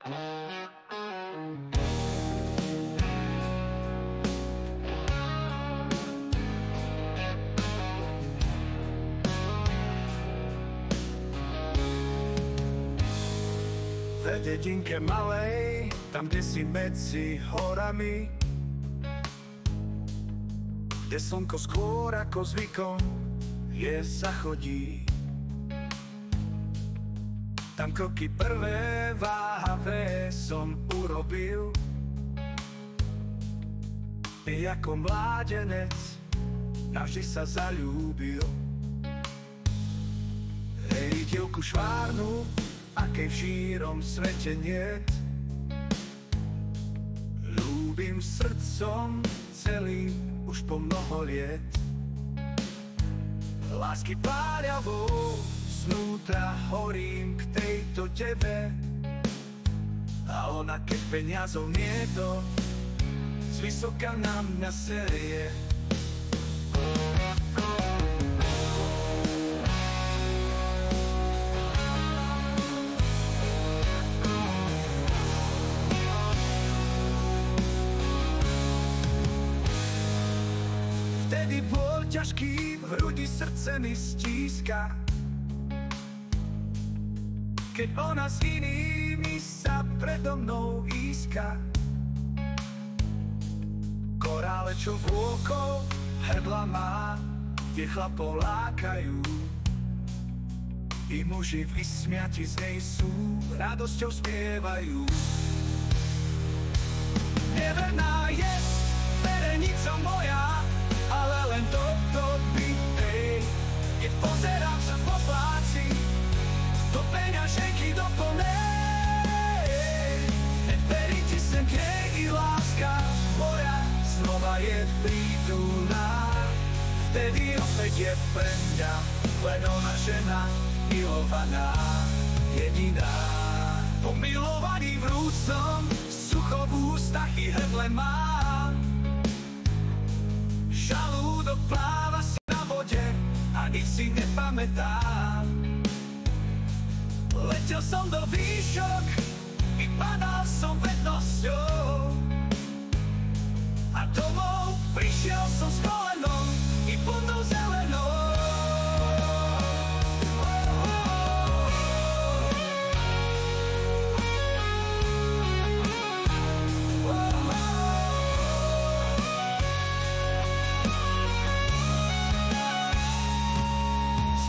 V dedinke malej, tam kde si medzi horami, kde slnko skôr ako zvykom je zachodí. Tam kroky prvé váhavé som urobil, i ako mládenec navždy sa zaľúbil. Hej, dievku švárnu, akej v šírom svete niet, ľúbim srdcom celým už po mnoho liet. Lásky páľavou znútra horím k tejto tebe, a ona keď peniazov nieto zvysoka na mňa serie. Vtedy bol ťažký, v hrudi srdce mi stíska, keď ona s inými sa predo mnou íska. Korále, čo vôkol hrdla má, tie chlapov lákajú, i muži vysmiati z nej sú, radosťou spievajú. Neverná je verenica moja, ale len toto bytej, keď pozerám sa po pláci, do peňaženky do plnej. Neveríte sa k nej i láska moja znova je prítomná. Vtedy opäť je pre mňa len ona žena milovaná, jediná. Pomilovaný vrúcom, sucho v ústach i hrdle mám. Žalúdok pláva si na vode a nič si nepamätám. Letel som do výšok i padal som vednosťou, a domov prišiel som s kolenom i plnou zelenou.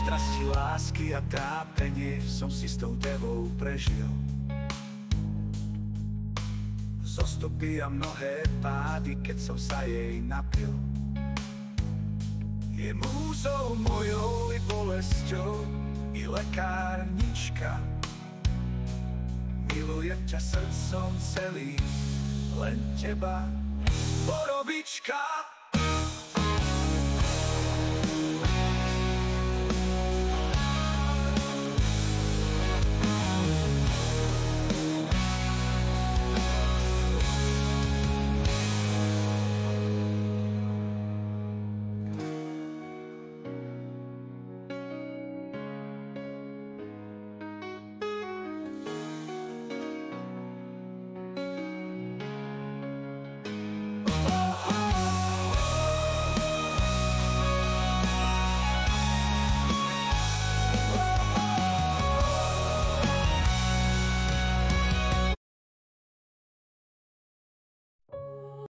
Strasti, lásky a trápenie som si s tou devou prežil. Zostupy a mnohé pády, keď som sa jej napil. Je múzou mojou i bolesťou, i lekárnička. Milujem ťa srdcom celým, len teba. Borovič